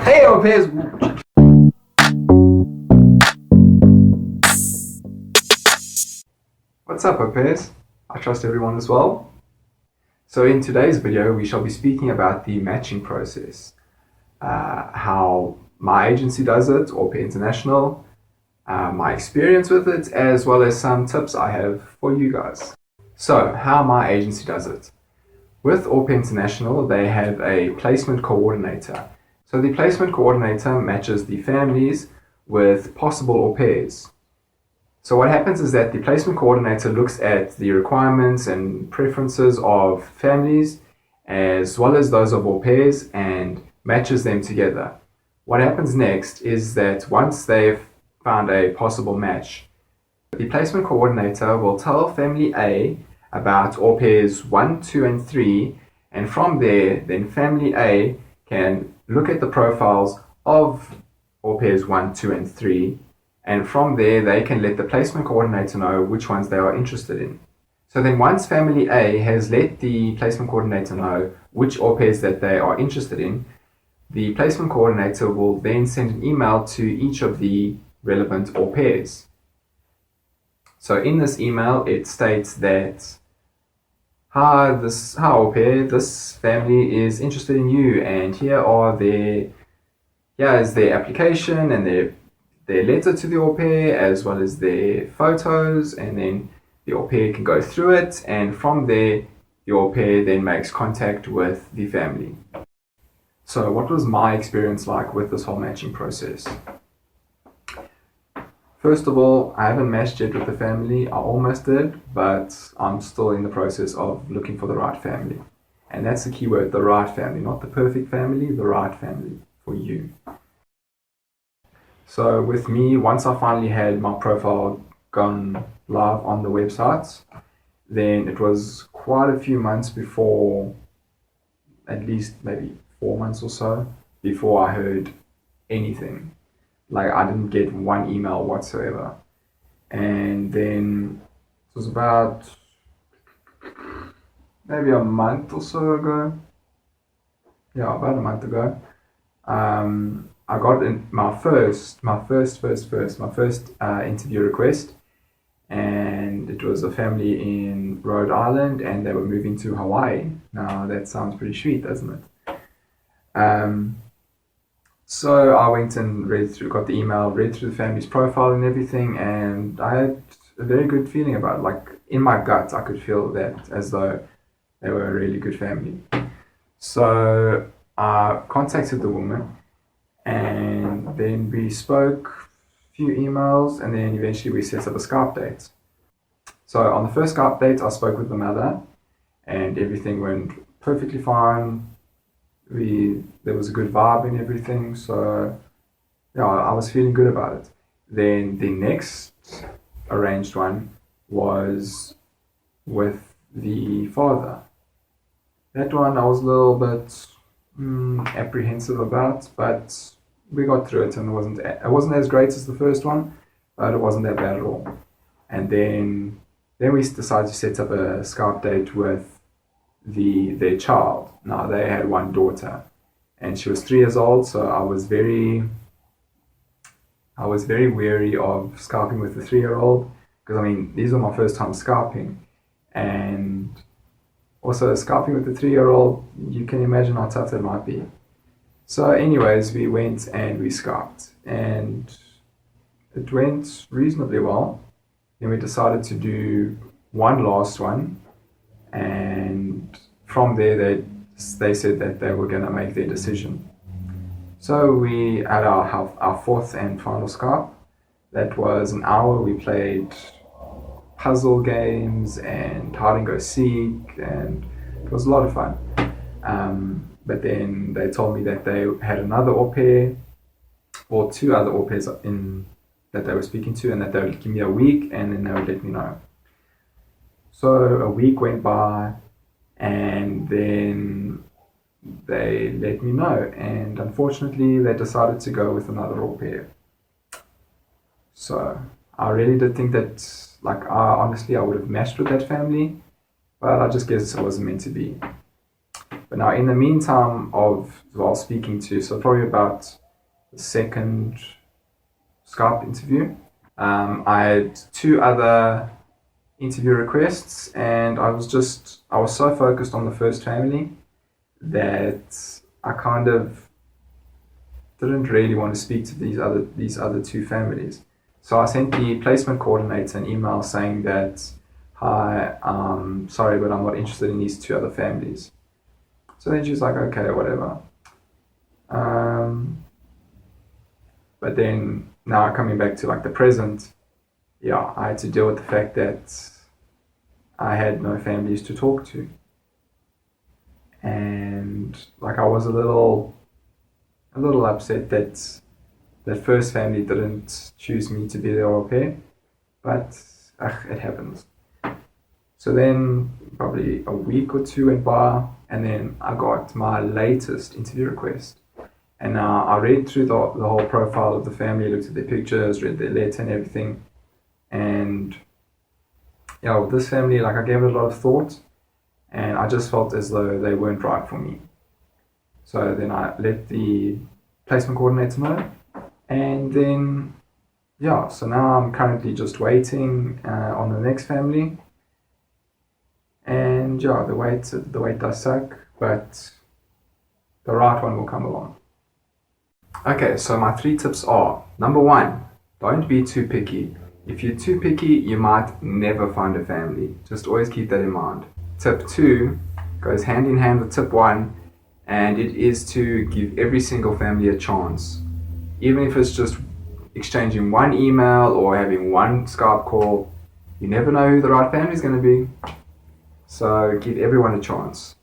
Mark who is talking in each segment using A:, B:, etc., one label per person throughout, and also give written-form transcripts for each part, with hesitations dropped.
A: Hey, au pairs! What's up, au pairs? I trust everyone is well. So in today's video, we shall be speaking about the matching process, how my agency does it, Au Pair International, my experience with it, as well as some tips I have for you guys. So, how my agency does it. With Au Pair International, they have a placement coordinator. So the placement coordinator matches the families with possible au pairs. So what happens is that the placement coordinator looks at the requirements and preferences of families as well as those of au pairs and matches them together. What happens next is that once they've found a possible match, the placement coordinator will tell family A about au pairs 1, 2, and 3, and from there, then family A can look at the profiles of au pairs 1, 2, and 3, and from there, they can let the placement coordinator know which ones they are interested in. So then once family A has let the placement coordinator know which au pairs that they are interested in, the placement coordinator will then send an email to each of the relevant au pairs. So in this email, it states that, hi au pair, this family is interested in you, and here is their application and their letter to the au pair, as well as their photos, and then the au pair can go through it, and from there, the au pair then makes contact with the family. So what was my experience like with this whole matching process? First of all, I haven't matched yet with the family. I almost did, but I'm still in the process of looking for the right family. And that's the key word, the right family, not the perfect family, the right family for you. So with me, once I finally had my profile gone live on the websites, then it was quite a few months before, at least maybe 4 months or so, before I heard anything. Like, I didn't get one email whatsoever. And then it was about maybe a month or so ago. Yeah, about a month ago. I got in my first interview request, and it was a family in Rhode Island, and they were moving to Hawaii. Now that sounds pretty sweet, doesn't it? So I went and got the email, read through the family's profile and everything, and I had a very good feeling about it. Like, in my gut, I could feel that as though they were a really good family. So I contacted the woman, and then we spoke a few emails, and then eventually we set up a Skype date. So on the first Skype date, I spoke with the mother, and everything went perfectly fine. There was a good vibe and everything, so yeah, I was feeling good about it. Then the next arranged one was with the father. That one I was a little bit apprehensive about, but we got through it, and it wasn't as great as the first one, but it wasn't that bad at all. And then we decided to set up a Skype date with their child. Now, they had one daughter, and she was 3 years old, so I was very wary of Skyping with the 3-year-old, because I mean, these were my first time Skyping, and also Skyping with the 3-year-old, you can imagine how tough that might be. So anyways, we went and we Skyped, and it went reasonably well. Then we decided to do one last one, and from there they said that they were going to make their decision. So we had our fourth and final Skype. That was an hour. We played puzzle games and hide and go seek, and it was a lot of fun. But then they told me that they had another au pair, or 2 other au pairs that they were speaking to, and that they would give me a week, and then they would let me know. So a week went by, and then they let me know, and unfortunately they decided to go with another au pair. So I really did think that, like, honestly I would have matched with that family, but I just guess it wasn't meant to be. But now in the meantime while speaking to, so probably about the second Skype interview, I had 2 other interview requests, and I was so focused on the first family that I kind of didn't really want to speak to these other 2 families. So I sent the placement coordinator an email saying that, hi, sorry, but I'm not interested in these 2 other families. So then she's like, okay, whatever. But then now coming back to like the present, yeah, I had to deal with the fact that I had no families to talk to. And like I was a little upset that that first family didn't choose me to be their au pair, but it happens. So then probably a week or 2 went by, and then I got my latest interview request. And I read through the whole profile of the family, looked at their pictures, read their letter and everything. And yeah, with this family, like I gave it a lot of thought, and I just felt as though they weren't right for me. So then I let the placement coordinator know, and then yeah, so now I'm currently just waiting on the next family. And yeah, the wait does suck, but the right one will come along. Okay, so my 3 tips are: number 1, don't be too picky. If you're too picky, you might never find a family. Just always keep that in mind. Tip 2 goes hand in hand with tip 1, and it is to give every single family a chance. Even if it's just exchanging 1 email or having 1 Skype call, you never know who the right family is going to be. So give everyone a chance.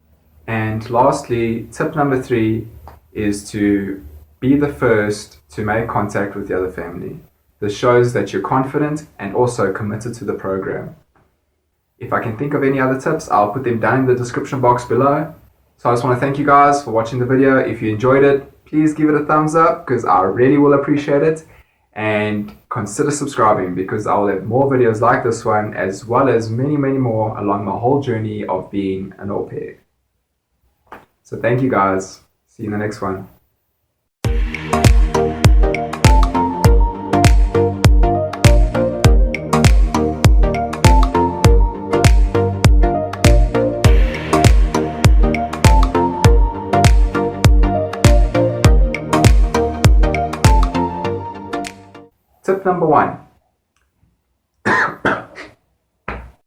A: And lastly, tip number 3 is to be the first to make contact with the other family. This shows that you're confident and also committed to the program. If I can think of any other tips, I'll put them down in the description box below. So I just want to thank you guys for watching the video. If you enjoyed it, please give it a thumbs up because I really will appreciate it. And consider subscribing because I'll have more videos like this one as well as many, many more along my whole journey of being an au pair. So thank you guys. See you in the next one.